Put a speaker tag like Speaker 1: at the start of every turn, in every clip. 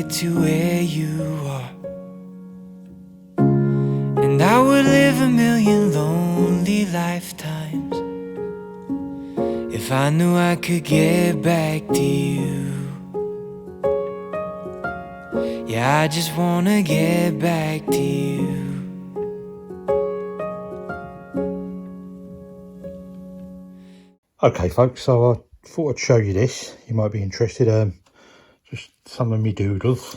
Speaker 1: get to where you are. And I would live a million lonely lifetimes if I knew I could get back to you. Yeah, I just wanna get back to you.
Speaker 2: Okay folks, so I thought I'd show you this. You might be interested. Just some of me doodles.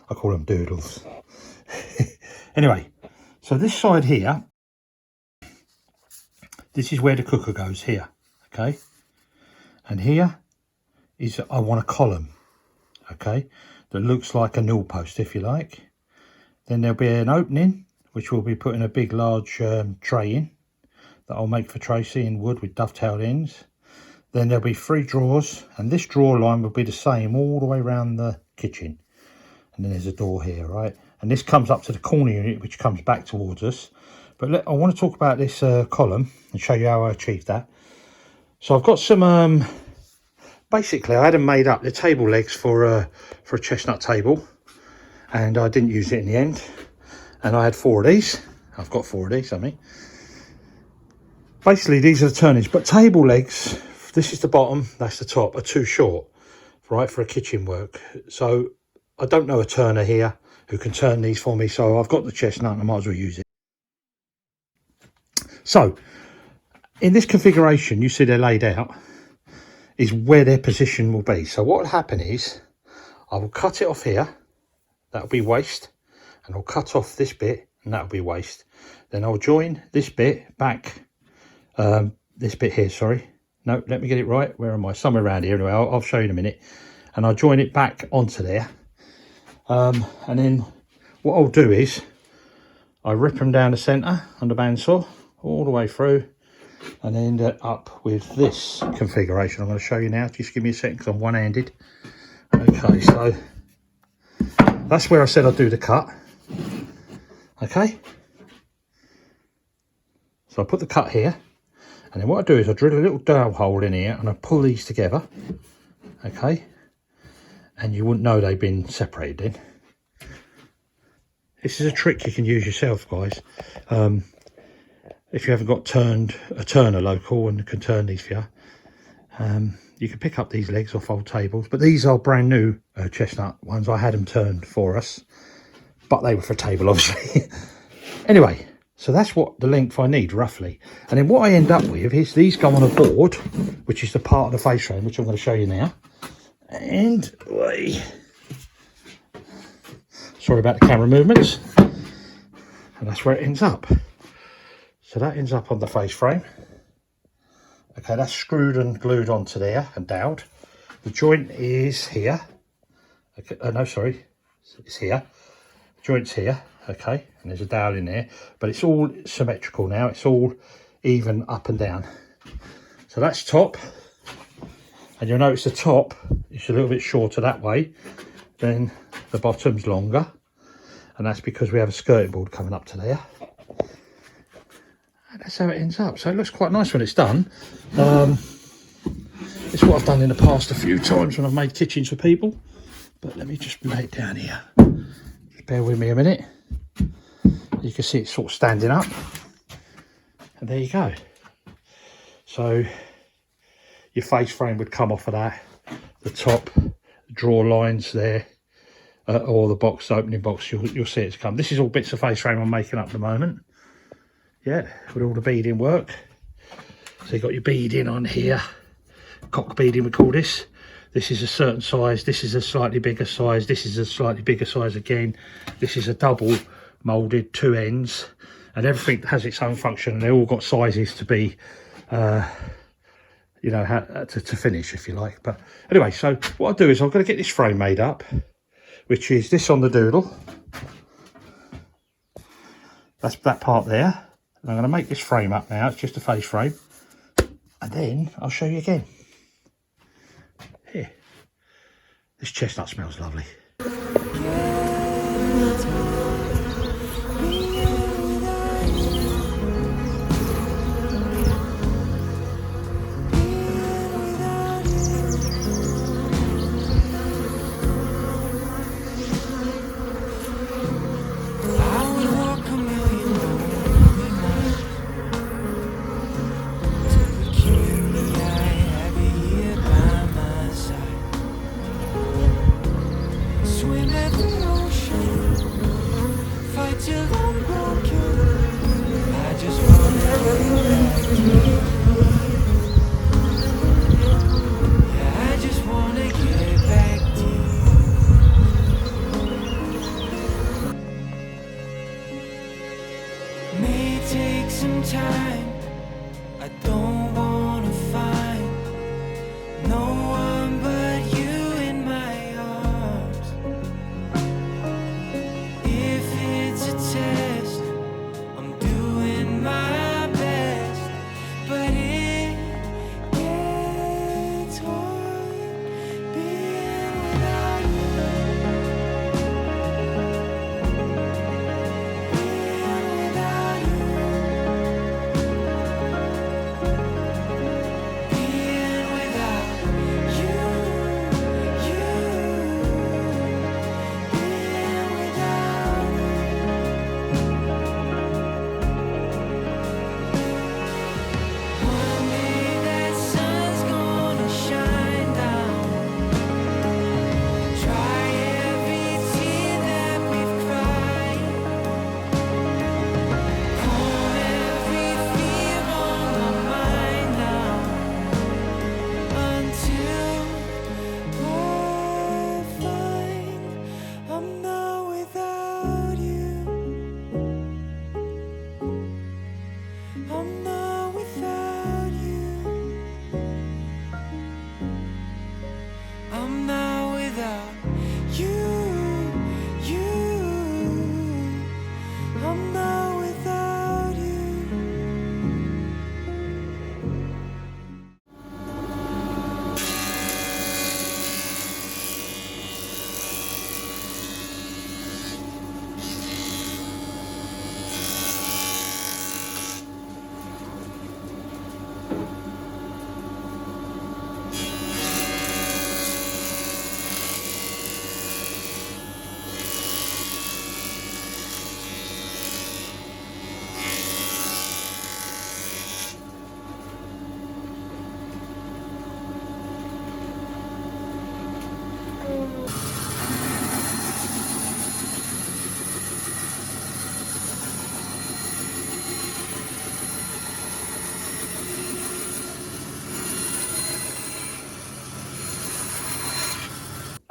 Speaker 2: I call them doodles. Anyway, so this side here, this is where the cooker goes here, okay? And here is, I want a column, okay, that looks like a newel post, if you like. Then there'll be an opening, which we'll be putting a big, large tray in, that I'll make for Tracy in wood with dovetailed ends. Then there'll be 3 drawers, and this drawer line will be the same all the way around the kitchen. And then there's a door here, right? And this comes up to the corner unit, which comes back towards us. But I want to talk about this column and show you how I achieved that. So I've got some, basically I had them made up. They're table legs for a chestnut table, and I didn't use it in the end. And I had 4 of these. I've got 4 of these, I mean. Basically, these are the turnings, but table legs, this is the bottom, that's the top, are too short, right, for a kitchen work. So I don't know a turner here who can turn these for me, so I've got the chestnut and I might as well use it. So, in this configuration, you see they're laid out, is where their position will be. So what will happen is, I will cut it off here, that'll be waste, and I'll cut off this bit, and that'll be waste. Then I'll join this bit back, this bit here, sorry. No, let me get it right. Where am I? Somewhere around here. Anyway, I'll show you in a minute. And I'll join it back onto there. And then what I'll do is I rip them down the centre on the bandsaw all the way through and end up with this configuration. I'm going to show you now. Just give me a second because I'm one-handed. Okay, so that's where I said I'd do the cut. Okay. So I put the cut here. And then what I do is I drill a little dowel hole in here and I pull these together, okay? And you wouldn't know they've been separated then. This is a trick you can use yourself, guys. If you haven't got a turner local and can turn these for you, you can pick up these legs off old tables. But these are brand new chestnut ones. I had them turned for us, but they were for a table, obviously. Anyway. So that's what the length I need, roughly. And then what I end up with is these go on a board, which is the part of the face frame, which I'm going to show you now. And, sorry about the camera movements. And that's where it ends up. So that ends up on the face frame. Okay, that's screwed and glued onto there and doweled. The joint is here. Okay, no, sorry, it's here. The joint's here. Okay, and there's a dowel in there, but it's all symmetrical now. It's all even up and down. So that's top, and you'll notice the top is a little bit shorter that way, then the bottom's longer, and that's because we have a skirting board coming up to there. And that's how it ends up. So it looks quite nice when it's done. It's what I've done in the past a few times when I've made kitchens for people. But let me just lay it down here. Just bear with me a minute. You can see it's sort of standing up, and there you go. So your face frame would come off of that, the top drawer lines there, or the box, opening box, you'll see it's come. This is all bits of face frame I'm making up at the moment, yeah, with all the beading work. So you've got your beading on here, cock beading we call this. This is a certain size, this is a slightly bigger size, this is a slightly bigger size again, this is a double moulded 2 ends, and everything has its own function, and they all got sizes to be you know, to finish, if you like. But anyway, so what I'll do is I'm going to get this frame made up, which is this on the doodle. That's that part there. And I'm going to make this frame up now. It's just a face frame, and then I'll show you again. Here, this chestnut smells lovely.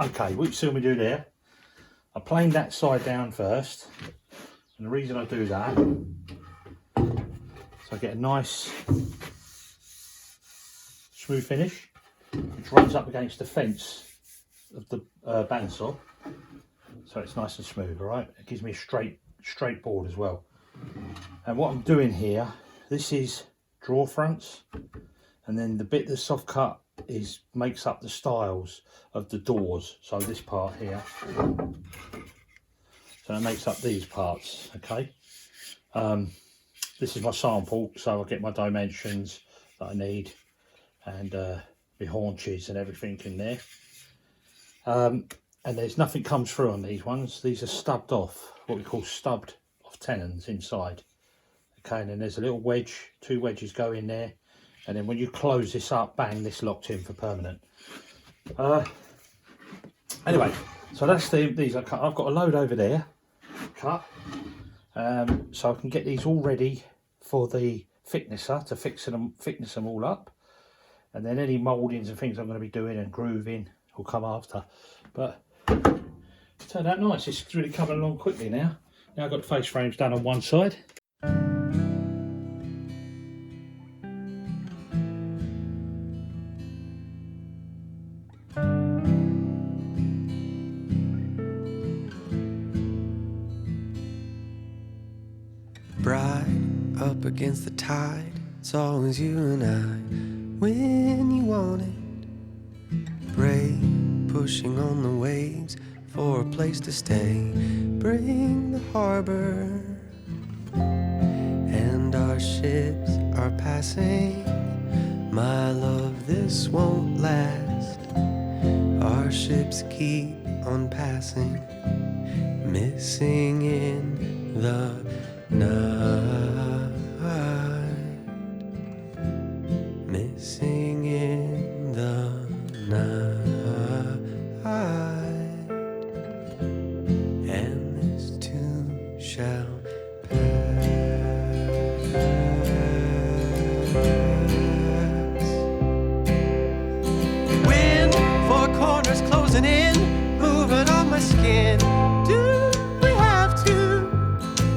Speaker 2: Okay, what you see me do there, I planed that side down first, and the reason I do that, so I get a nice smooth finish, which runs up against the fence of the bandsaw, so it's nice and smooth. All right, it gives me a straight board as well. And what I'm doing here, this is drawer fronts, and then the bit that's soft cut makes up the stiles of the doors. So this part here, so it makes up these parts. Okay, this is my sample, so I get my dimensions that I need, and the haunches and everything in there. And there's nothing comes through on these ones. These are stubbed off, what we call stubbed off tenons inside. Okay, and then there's a little wedge, 2 wedges go in there, and then when you close this up, bang, this locked in for permanent. Anyway, so that's these I cut. I've got a load over there cut, so I can get these all ready for the thicknesser to thickness them all up, and then any mouldings and things I'm going to be doing and grooving will come after. But it's turned out nice. It's really coming along quickly now. Now I've got the face frames done on one side.
Speaker 1: Bride up against the tide, it's always you and I when you want it. Brave, pushing on the waves for a place to stay. Bring the harbor, and our ships are passing. My love, this won't last. Our ships keep on passing, missing in the night, missing in the night, and this too shall pass. Wind, 4 corners closing in, moving on my skin. Do we have to?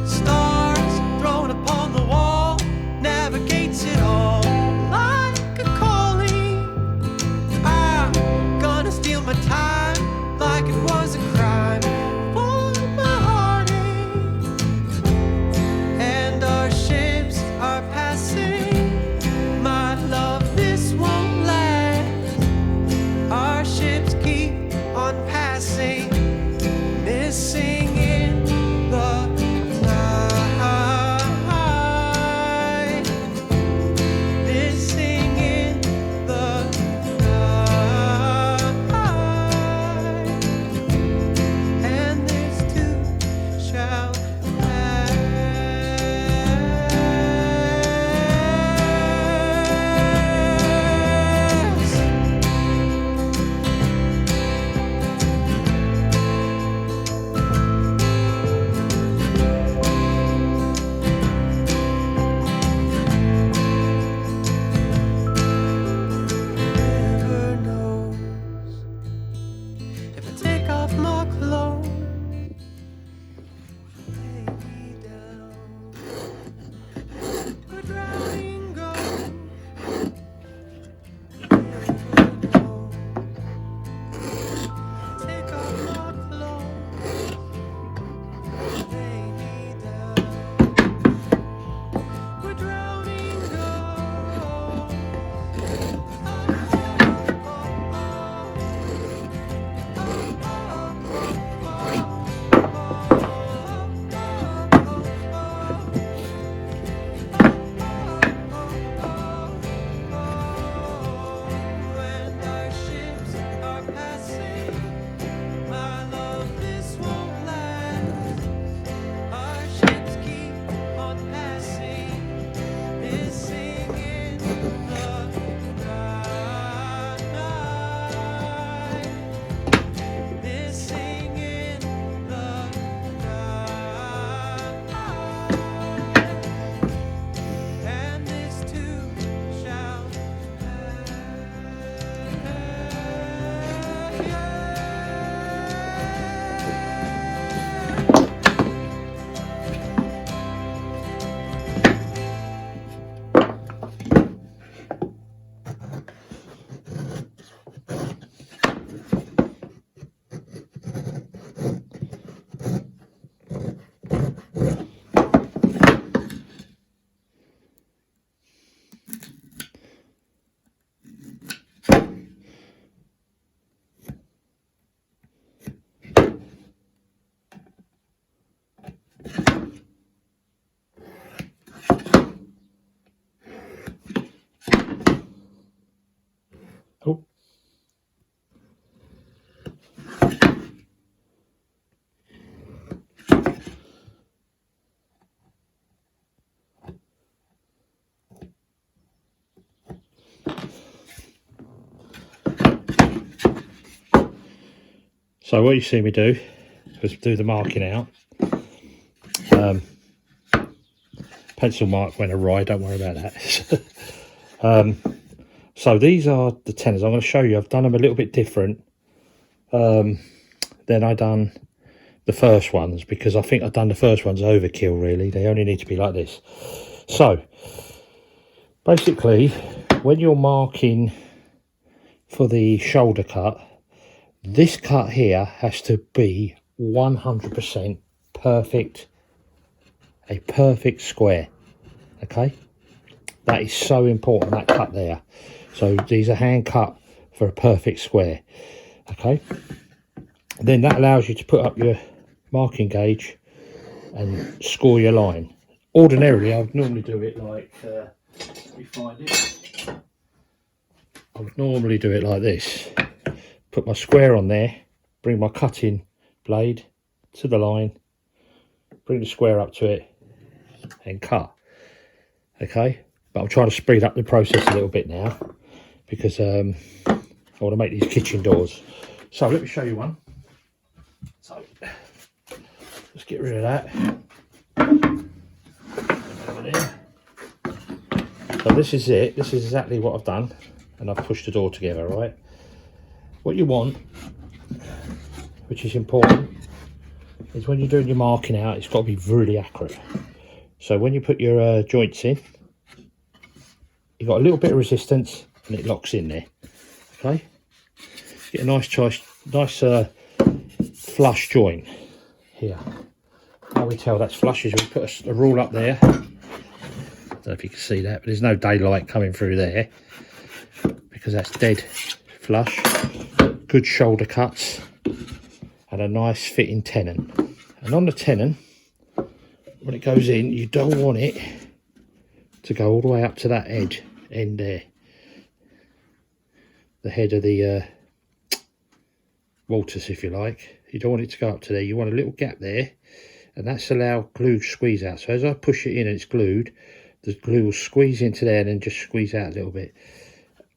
Speaker 1: Stars thrown upon the wall, navigates it all like a calling. I'm gonna steal my time like it was a crime for my heartache. And our ships are passing. My love, this won't last. Our ships keep on passing, missing
Speaker 2: Oh. So what you see me do is do the marking out. Pencil mark went awry, don't worry about that. So these are the tenons. I'm going to show you. I've done them a little bit different than I done the first ones, because I think I've done the first ones overkill really. They only need to be like this. So basically, when you're marking for the shoulder cut, this cut here has to be 100% perfect, a perfect square. Okay, that is so important, that cut there. So these are hand cut for a perfect square. Okay, then that allows you to put up your marking gauge and score your line. Ordinarily I would normally do it like let me find it. I would normally do it like this. Put my square on there, bring my cutting blade to the line, bring the square up to it and cut. Okay, but I'm trying to speed up the process a little bit now because I want to make these kitchen doors. So let me show you one. So let's get rid of that. Over there. So this is it. This is exactly what I've done, and I've pushed the door together. Right. What you want, which is important, is when you're doing your marking out, it's got to be really accurate. So when you put your joints in, you've got a little bit of resistance and it locks in there. Okay, get a nice flush joint here. How we tell that's flush is we put a rule up there. I don't know if you can see that, but there's no daylight coming through there because that's dead flush. Good shoulder cuts and a nice fitting tenon. And on the tenon, when it goes in, you don't want it to go all the way up to that end there, the head of the Walters, if you like. You don't want it to go up to there. You want a little gap there, and that's allow glue to squeeze out. So as I push it in and it's glued, the glue will squeeze into there and then just squeeze out a little bit.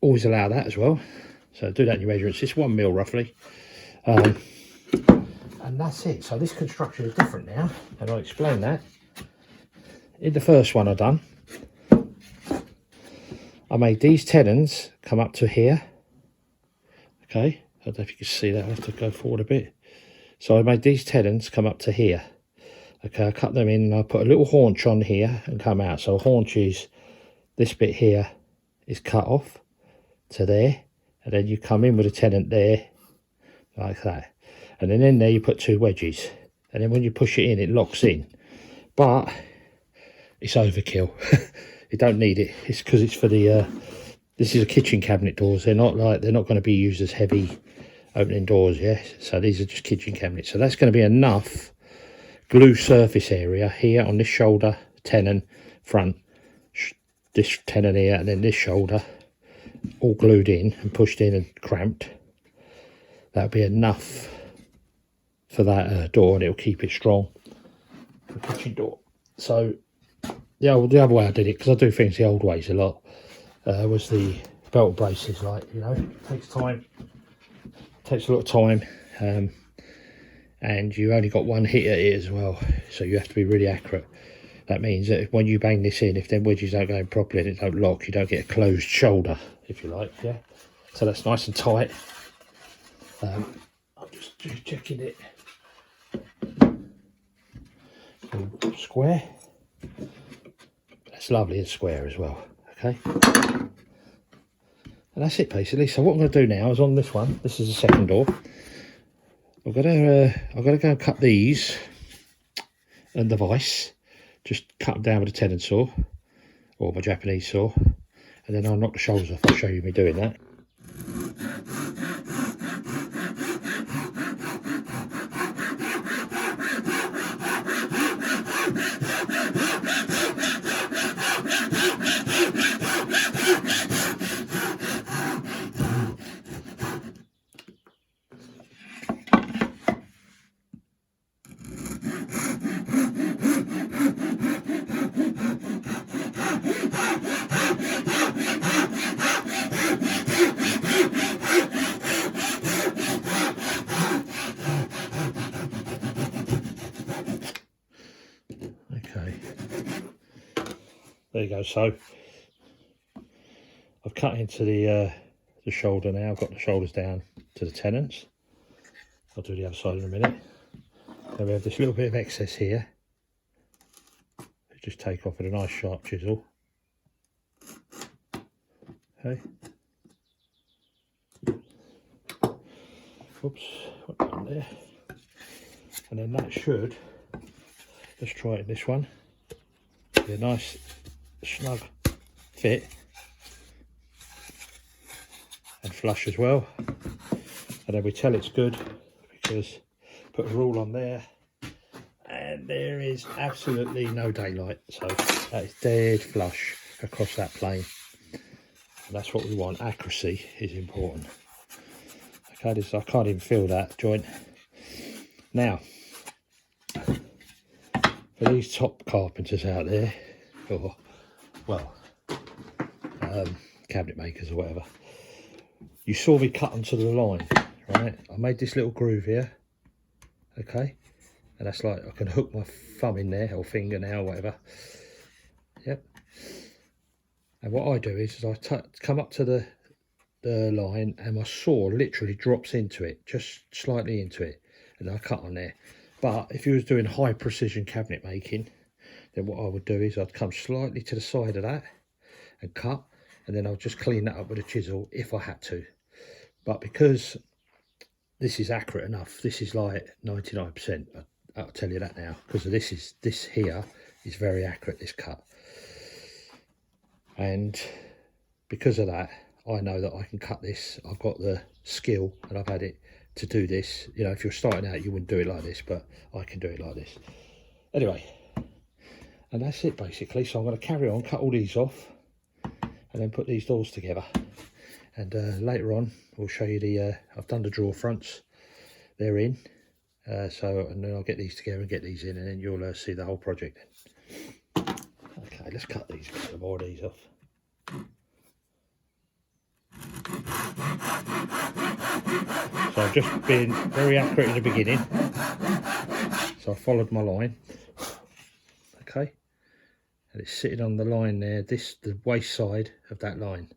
Speaker 2: Always allow that as well. So do that in your measurements. It's 1 mil roughly. And that's it. So this construction is different now, and I'll explain that. In the first one I done, I made these tenons come up to here. Okay, I don't know if you can see that. I have to go forward a bit. So I made these tenons come up to here. Okay, I cut them in and I put a little haunch on here and come out. So haunch is this bit here is cut off to there, and then you come in with a tenon there like that, and then in there you put 2 wedges, and then when you push it in it locks in. But it's overkill. You don't need it. It's because it's for the this is a kitchen cabinet doors. They're not going to be used as heavy opening doors. Yeah, so these are just kitchen cabinets. So that's going to be enough glue surface area here on this shoulder tenon front, this tenon here, and then this shoulder all glued in and pushed in and clamped. That'll be enough for that door, and it'll keep it strong for the kitchen door. So the other way I did it, because I do things the old ways a lot, was the belt braces. Like, you know, it takes time, takes a lot of time, and you only got one hit at it as well, so you have to be really accurate. That means that when you bang this in, if them wedges don't go in properly and it don't lock, you don't get a closed shoulder, if you like. Yeah, so that's nice and tight. I'm just checking it. Square. That's lovely and square as well. Okay, and that's it basically. So what I'm going to do now is on this one, this is the second door, I've got to go and cut these and the vise. Just cut them down with a tenon saw or my Japanese saw, and then I'll knock the shoulders off. I'll show you me doing that. you go. So I've cut into the shoulder now. I've got the shoulders down to the tenons. I'll do the other side in a minute. Then we have this little bit of excess here. Just take off with a nice sharp chisel. Okay. Oops, what down there? And then that should, let's try it this one. Be a nice snug fit and flush as well. And then we tell it's good because put a rule on there and there is absolutely no daylight, so that is dead flush across that plane. And that's what we want. Accuracy is important. Okay, I can't even feel that joint. Now, for these top carpenters out there, or well, cabinet makers or whatever, you saw me cut onto the line, right? I made this little groove here, okay, and that's like I can hook my thumb in there, or finger now, whatever. Yep. And what I do is I come up to the line, and my saw literally drops into it, just slightly into it, and I cut on there. But if you was doing high precision cabinet making, then what I would do is I'd come slightly to the side of that and cut, and then I'll just clean that up with a chisel if I had to. But because this is accurate enough, this is like 99%, I'll tell you that now, because this here is very accurate, this cut. And because of that, I know that I can cut this. I've got the skill and I've had it to do this. You know, if you're starting out, you wouldn't do it like this, but I can do it like this. Anyway, and that's it basically. So I'm going to carry on, cut all these off, and then put these doors together. And later on, we'll show you the, I've done the drawer fronts. They're in. And then I'll get these together and get these in, and then you'll see the whole project then. Okay, let's cut these, get some more of these off. So I've just been very accurate in the beginning. So I followed my line. Okay. And it's sitting on the line there, the waist side of that line.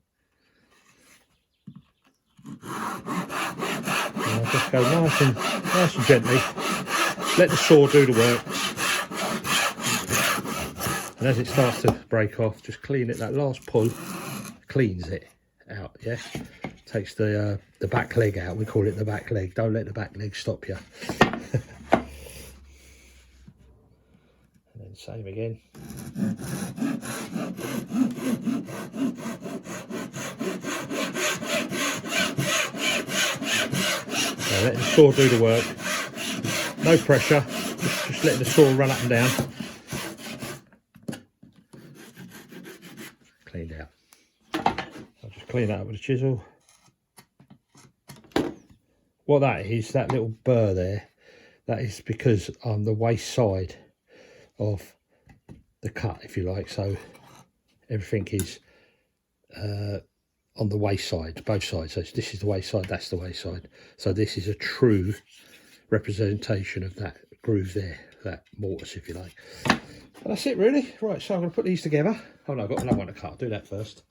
Speaker 2: And I'll just go nice and gently. Let the saw do the work. And as it starts to break off, just clean it. That last pull cleans it out, yeah? Takes the back leg out. We call it the back leg. Don't let the back leg stop you. And then same again. Now let the saw do the work. No pressure. Just letting the saw run up and down. Cleaned out. I'll just clean that up with a chisel. What that is, that little burr there, that is because I'm the waist side of the cut, if you like. So everything is on the waist side, both sides. So this is the waist side, that's the waist side. So this is a true representation of that groove there, that mortise, if you like. And that's it really. Right, so I'm going to put these together. Oh no, I've got another one to cut. I'll do that first.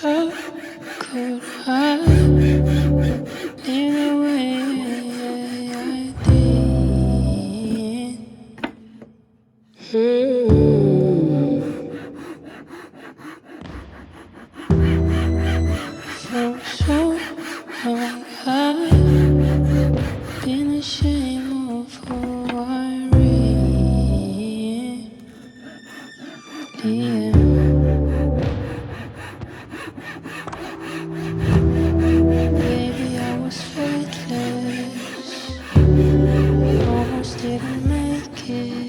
Speaker 1: How could I live the way I did? For so long I've been ashamed of who I really am. Baby, I was faithless, almost didn't make it.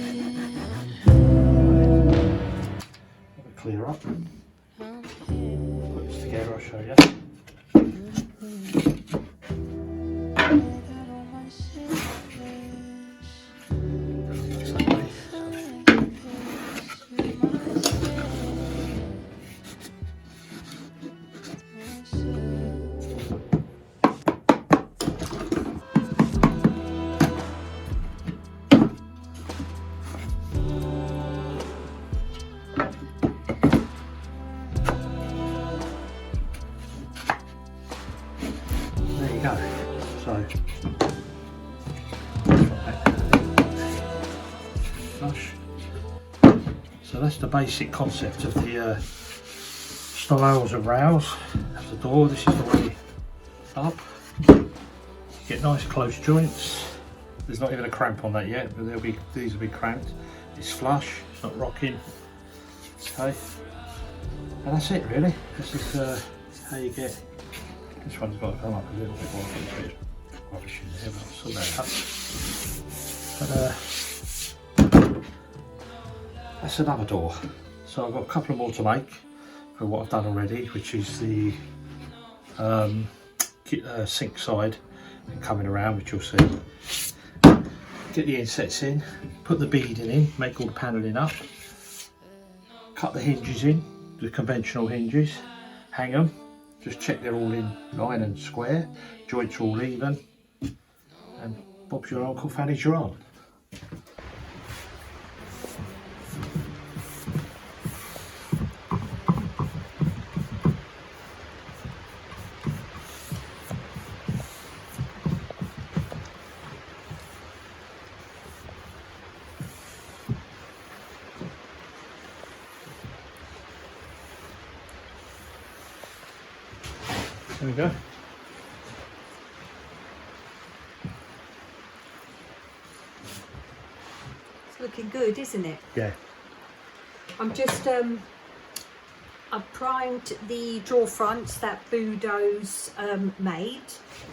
Speaker 2: Clear up. Put this together, I'll show you. So that's the basic concept of the styles of rails of the door. This is the way up. You get nice close joints. There's not even a cramp on that yet, but these will be cramped. It's flush, it's not rocking. Okay, and that's it really. This is how you get. This one's got to come up a little bit more. There's a bit of rubbish in there, but I'll sort that out. But that's another door. So I've got a couple of more to make for what I've done already, which is the sink side and coming around, which you'll see. Get the insets in, put the beading in, make all the panelling up, cut the hinges in, the conventional hinges, hang them, just check they're all in line and square, joints are all even, and Bob's your uncle, Fanny's your aunt. There we go.
Speaker 3: It's looking good, isn't it?
Speaker 2: Yeah.
Speaker 3: I'm just I've primed the drawer fronts that Budo's made.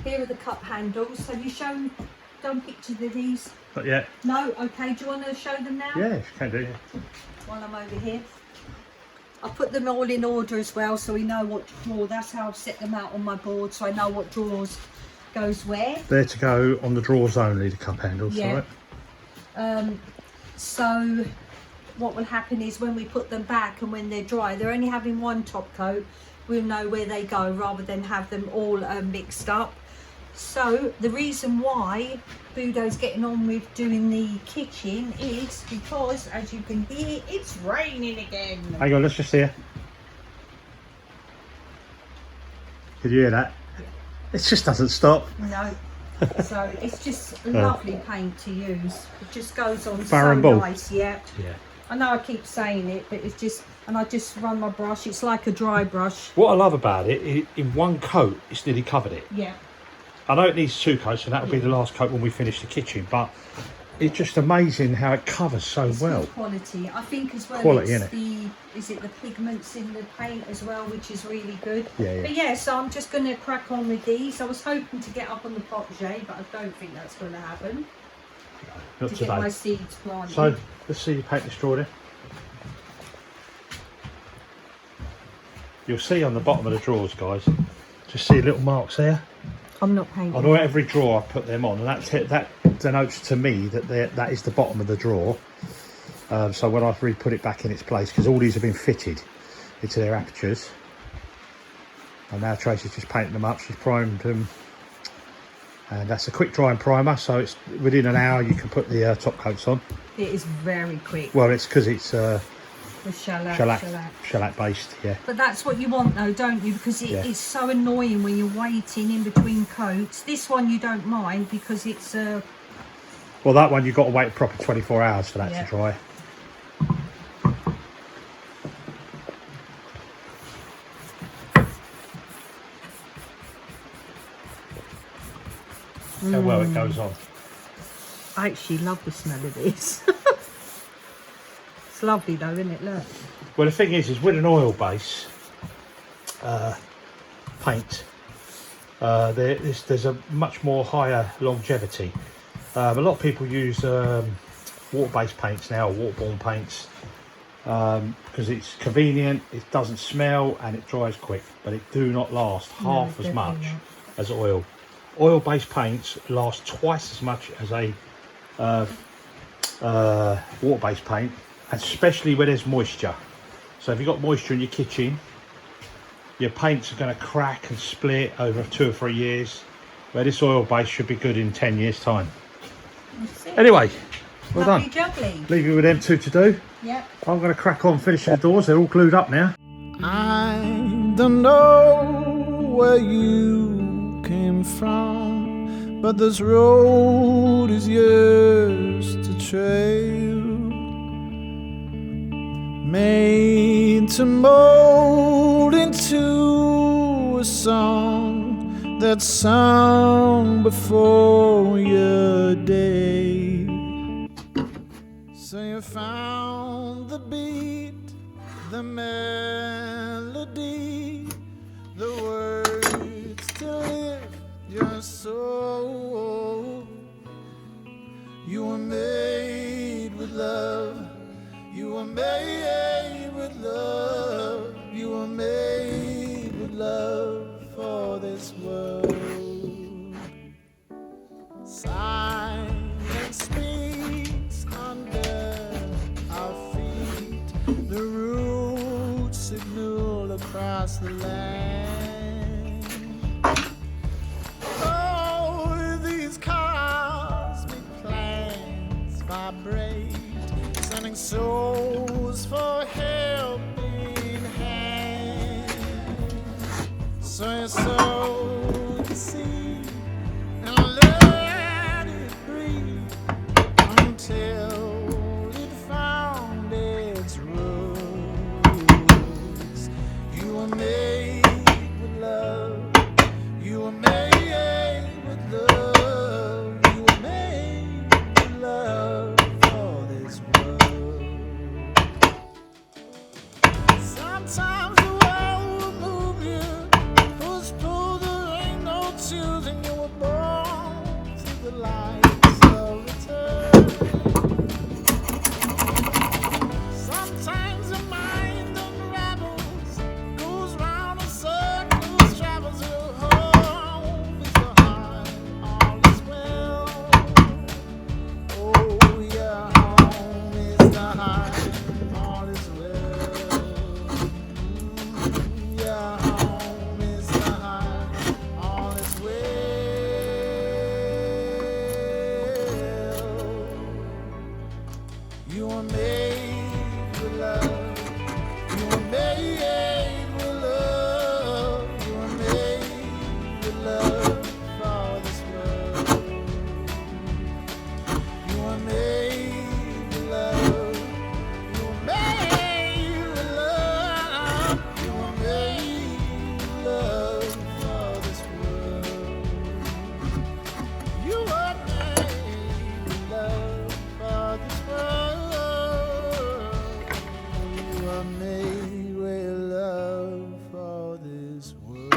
Speaker 3: Here are the cup handles. Have you done pictures of these?
Speaker 2: Not yet.
Speaker 3: No? Okay, do you want to show them now?
Speaker 2: Yeah, you can do, yeah.
Speaker 3: While I'm over here. I put them all in order as well, so we know what drawer. That's how I've set them out on my board, so I know what drawers goes where.
Speaker 2: They're to go on the drawers only, the cup handles,
Speaker 3: Yeah.
Speaker 2: right?
Speaker 3: So what will happen is when we put them back and when they're dry, they're only having one top coat, we'll know where they go rather than have them all mixed up. So the reason why Budo's getting on with doing the kitchen is because, as you can hear, it's raining again.
Speaker 2: Hang on, let's just hear. Could you hear that?
Speaker 3: Yeah.
Speaker 2: It just doesn't stop.
Speaker 3: No. So it's just lovely paint to use. It just goes on
Speaker 2: Baron
Speaker 3: so
Speaker 2: Bull.
Speaker 3: nice, yeah.
Speaker 2: Yeah.
Speaker 3: I know I keep saying it, but it's just, and I just run my brush. It's like a dry brush.
Speaker 2: What I love about it, in one coat, it's nearly covered it.
Speaker 3: Yeah.
Speaker 2: I know it needs 2 coats, and that'll be the last coat when we finish the kitchen, but it's just amazing how it covers so
Speaker 3: It's
Speaker 2: well.
Speaker 3: good quality. I think as well
Speaker 2: Quality,
Speaker 3: it's
Speaker 2: innit?
Speaker 3: is it the pigments in the paint as well, which is really good.
Speaker 2: Yeah, yeah.
Speaker 3: But yeah, so I'm just going to crack on with these. I was hoping to get up on the porch, but I don't think that's going to happen.
Speaker 2: Not
Speaker 3: to
Speaker 2: today.
Speaker 3: get my seeds planted.
Speaker 2: So, let's see you paint this drawer then. You'll see on the bottom of the drawers, guys, just see little marks there.
Speaker 3: I'm not painting.
Speaker 2: On every drawer I put them on, and that denotes to me that that is the bottom of the drawer. So when I re-put it back in its place, because all these have been fitted into their apertures, and now Tracy's just painting them up. She's primed them, and that's a quick drying primer, so it's within an hour you can put the top coats on.
Speaker 3: It is very quick.
Speaker 2: Well, it's because it's
Speaker 3: The
Speaker 2: shellac based, yeah.
Speaker 3: But that's what you want though, don't you? Because
Speaker 2: Yeah.
Speaker 3: it's so annoying when you're waiting in between coats. This one you don't mind because it's
Speaker 2: Well, that one you've got to wait a proper 24 hours for that
Speaker 3: Yeah.
Speaker 2: to dry. How well it goes on.
Speaker 3: I actually love the smell of this. It's lovely though, isn't it? Look.
Speaker 2: Well, the thing is with an oil base paint, there's a much more higher longevity. A lot of people use water-based paints now, or waterborne paints, because it's convenient, it doesn't smell, and it dries quick. But it do not last half as much as oil. Oil-based paints last twice as much as a water-based paint, especially where there's moisture. So if you've got moisture in your kitchen, your paints are going to crack and split over 2 or 3 years, where this oil base should be good in 10 years time. Anyway, well
Speaker 3: Lovely
Speaker 2: done.
Speaker 3: jubbly.
Speaker 2: Leave you with them 2 to do.
Speaker 3: Yep.
Speaker 2: I'm going to crack on finishing the doors. They're all glued up now.
Speaker 1: I don't know where you came from, but this road is yours to trail.
Speaker 4: made to mold into a song that's sung before your day. So you found the beat, the melody, the words to lift your soul. You were made with love. You were made with love. You were made with love for this world. Silence speaks under our feet. The roots signal across the land. Oh, these cosmic plans vibrate, sending souls for helping hand. So your soul to see and let it breathe until it found its roots. You were made with love. You were made with love. You were made with love for this world. Sometimes the world will move you, push, pull, there ain't no choosing. You were born to the lights of return. Sometimes your mind unravels, goes round in circles, travels your home is the heart, all is well. Oh, your home is the heart, all is well. Your home is the heart, all is well. You were made with love. You were made with love. You were made with love for this world. You were made with love. You were made with love. You were made with love for this world. You were made with love for this world. You were made with love for this world.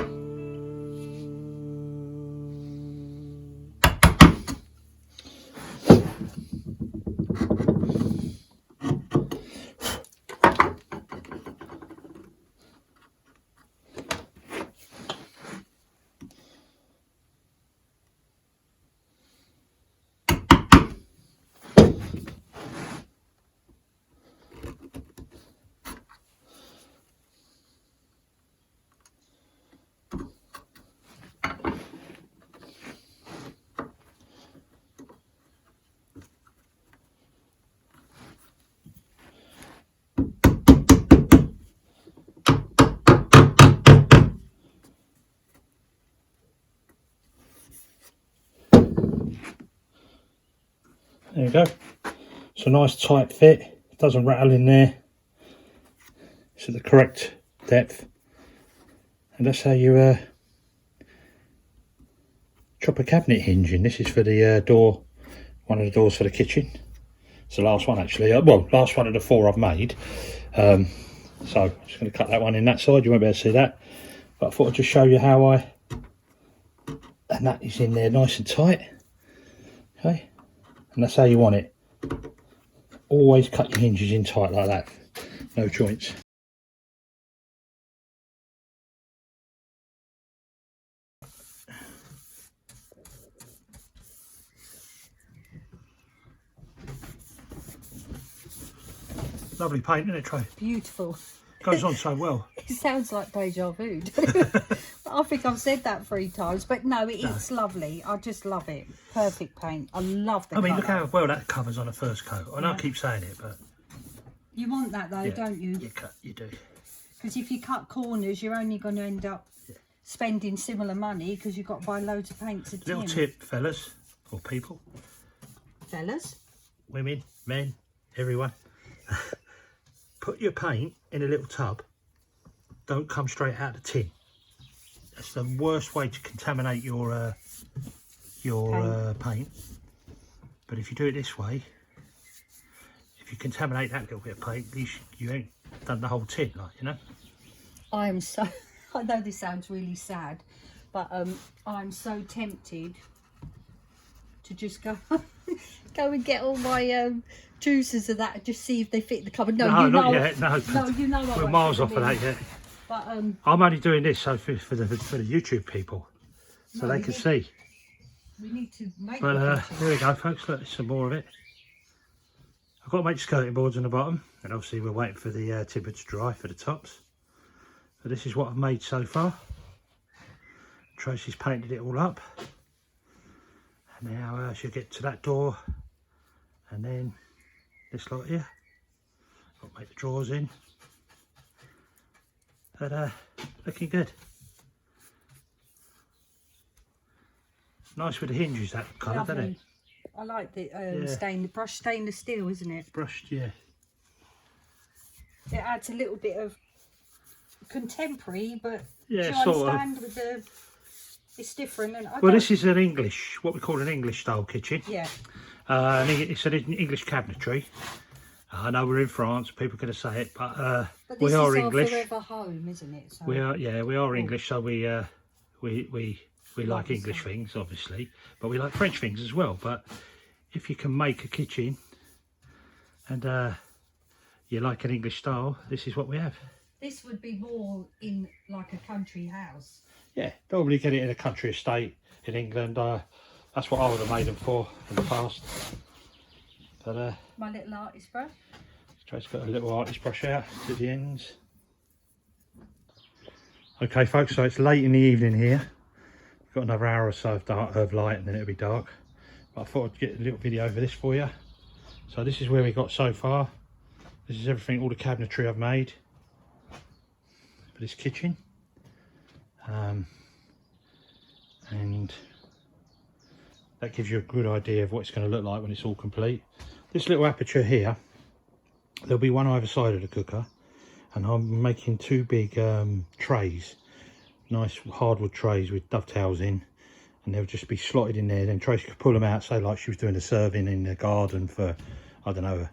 Speaker 2: There you go. It's a nice tight fit. It doesn't rattle in there. It's at the correct depth. And that's how you chop a cabinet hinge in. This is for the door, one of the doors for the kitchen. It's the last one actually. Well, last one of the 4 I've made. So I'm just going to cut that one in that side. You won't be able to see that. But I thought I'd just show you how and that is in there nice and tight. Okay. And that's how you want it. Always cut your hinges in tight like that. No joints. Lovely paint, isn't it, Trey?
Speaker 3: Beautiful.
Speaker 2: Goes on so well.
Speaker 3: It sounds like deja vu. doesn't it? I think I've said that 3 times, but no, it's lovely. I just love it. Perfect paint. I love the
Speaker 2: I mean,
Speaker 3: colour.
Speaker 2: look how well that covers on a first coat. And I keep saying it, but
Speaker 3: You want that though,
Speaker 2: yeah,
Speaker 3: don't you?
Speaker 2: you do.
Speaker 3: Because if you cut corners, you're only going to end up spending similar money because you've got to buy loads of paints a tin.
Speaker 2: Little tip, fellas, or people,
Speaker 3: Fellas.
Speaker 2: women, men, everyone. put your paint in a little tub. Don't come straight out of the tin. That's the worst way to contaminate your paint. But if you do it this way, if you contaminate that little bit of paint, at least you ain't done the whole tin, like, you know.
Speaker 3: I am so, I know this sounds really sad, but I'm so tempted to just go and get all my juices of that and just see if they fit the cupboard. No, you
Speaker 2: not
Speaker 3: know,
Speaker 2: yet. No,
Speaker 3: you know
Speaker 2: we're miles off of that yet.
Speaker 3: But
Speaker 2: I'm only doing this so for the YouTube people, so they can see.
Speaker 3: We need to make.
Speaker 2: But here we go, folks. Look, there's some more of it. I've got to make skirting boards on the bottom, and obviously we're waiting for the timber to dry for the tops. So this is what I've made so far. Tracy's painted it all up. And now she'll get to that door, and then this lot here. Got to make the drawers in. But looking good. Nice with the hinges, that colour, doesn't it?
Speaker 3: I like the brushed stainless steel, isn't it?
Speaker 2: Brushed, yeah.
Speaker 3: It adds a little bit of contemporary, but
Speaker 2: yeah,
Speaker 3: do you
Speaker 2: sort
Speaker 3: understand
Speaker 2: of.
Speaker 3: with the? It's different, and
Speaker 2: well, this is an English, what we call an English style kitchen.
Speaker 3: Yeah.
Speaker 2: It's an English cabinetry. I know we're in France, people are going to say it, but
Speaker 3: this
Speaker 2: we are
Speaker 3: is
Speaker 2: English.
Speaker 3: Our forever home, isn't it? So.
Speaker 2: We are English, so we like English things, obviously, but we like French things as well. But if you can make a kitchen and you like an English style, this is what we have.
Speaker 3: This would be more in like a country house.
Speaker 2: Yeah, normally get it in a country estate in England. That's what I would have made them for in the past. But
Speaker 3: my little artist brush.
Speaker 2: Tracy's got a little artist brush out to the ends. Okay, folks, so it's late in the evening here. We've got another hour or so of light, and then it'll be dark. But I thought I'd get a little video over this for you. So this is where we got so far. This is everything, all the cabinetry I've made for this kitchen. And that gives you a good idea of what it's going to look like when it's all complete. This little aperture here, there'll be one either side of the cooker, and I'm making two big trays, nice hardwood trays with dovetails in, and they'll just be slotted in there. Then Tracy could pull them out, say like she was doing a serving in the garden for, I don't know,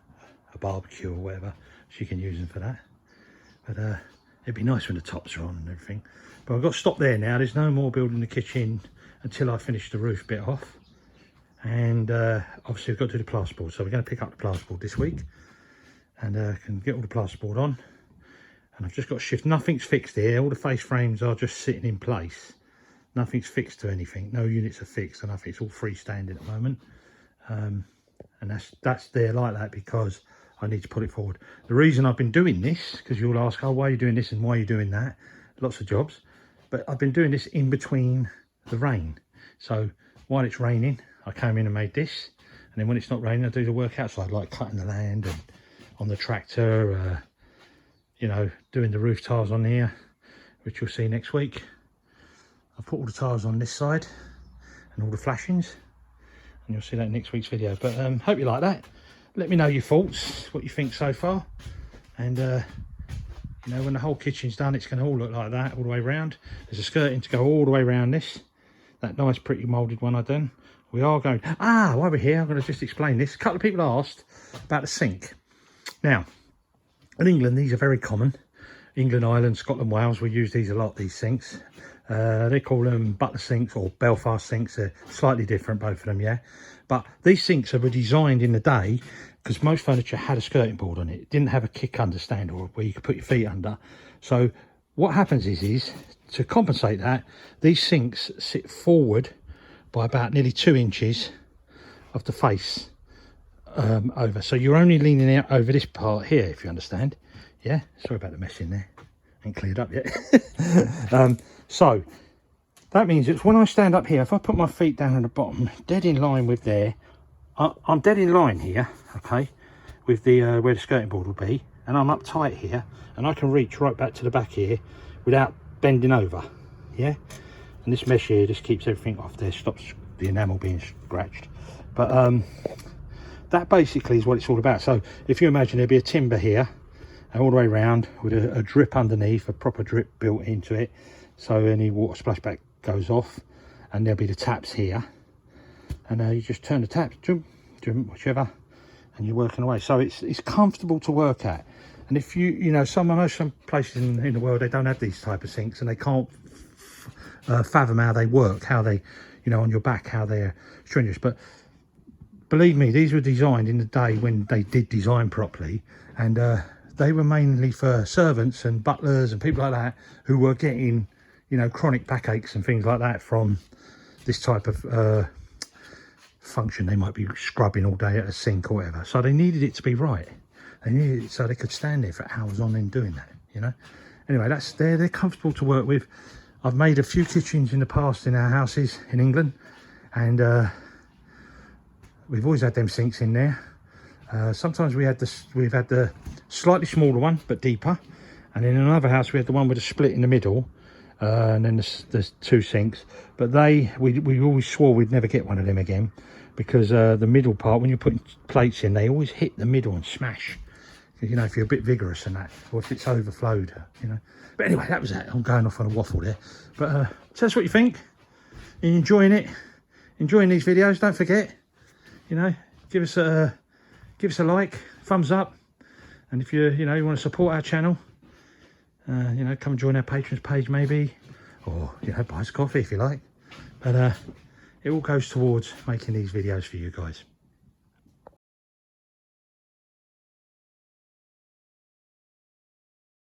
Speaker 2: a barbecue or whatever. She can use them for that. But it'd be nice when the tops are on and everything. But I've got to stop there now. There's no more building the kitchen until I finish the roof bit off. And obviously we've got to do the plasterboard. So we're going to pick up the plasterboard this week. And can get all the plasterboard on. And I've just got to shift. Nothing's fixed here. All the face frames are just sitting in place. Nothing's fixed to anything. No units are fixed. And I think it's all freestanding at the moment. And that's there like that because I need to put it forward. The reason I've been doing this, because you'll ask, oh, why are you doing this and why are you doing that? Lots of jobs. But I've been doing this in between the rain. So while it's raining, I came in and made this. And then when it's not raining, I do the work outside, like cutting the land and on the tractor, you know, doing the roof tiles on here, which you'll see next week. I've put all the tiles on this side and all the flashings. And you'll see that in next week's video. But hope you like that. Let me know your thoughts, what you think so far. And you know, when the whole kitchen's done, it's going to all look like that all the way around. There's a skirting to go all the way around this. That nice pretty moulded one I've done. We are going, while we're here, I'm going to just explain this. A couple of people asked about the sink. Now, in England, these are very common. England, Ireland, Scotland, Wales, we use these a lot, these sinks. They call them butler sinks or Belfast sinks. They're slightly different, both of them, yeah. But these sinks were designed in the day because most furniture had a skirting board on it. It didn't have a kick understand or where you could put your feet under. So what happens is to compensate that, these sinks sit forward by about nearly 2 inches of the face over. So you're only leaning out over this part here, if you understand. Yeah, sorry about the mess in there. Ain't cleared up yet. So that means it's when I stand up here, if I put my feet down at the bottom, dead in line with there, I'm dead in line here, okay, with the where the skirting board will be, and I'm up tight here, and I can reach right back to the back here without bending over, yeah. And this mesh here just keeps everything off there, stops the enamel being scratched. But that basically is what it's all about. So if you imagine there'd be a timber here, all the way around with a drip underneath, a proper drip built into it, so any water splashback goes off. And there'll be the taps here, and you just turn the taps, jump, whichever, and you're working away. So it's comfortable to work at. And if you know, I know some places in the world, they don't have these type of sinks, and they can't fathom how they work, how they, you know, on your back, how they're strenuous. But believe me, these were designed in the day when they did design properly, and they were mainly for servants and butlers and people like that who were getting, you know, chronic backaches and things like that from this type of function. They might be scrubbing all day at a sink or whatever, so they needed it to be right. They needed it so they could stand there for hours on end doing that, you know. Anyway, that's they're comfortable to work with. I've made a few kitchens in the past in our houses in England, and we've always had them sinks in there. Sometimes we've had the slightly smaller one but deeper, and in another house we had the one with a split in the middle, and then there's two sinks. But we always swore we'd never get one of them again, because the middle part, when you're putting plates in, they always hit the middle and smash. You know, if you're a bit vigorous and that, or if it's overflowed, you know. But anyway, that was it. I'm going off on a waffle there. But tell us what you think. Are you enjoying it? Enjoying these videos? Don't forget, you know, give us a like, thumbs up, and if you want to support our channel, you know, come and join our patrons page maybe, or you know, buy us coffee if you like. But it all goes towards making these videos for you guys.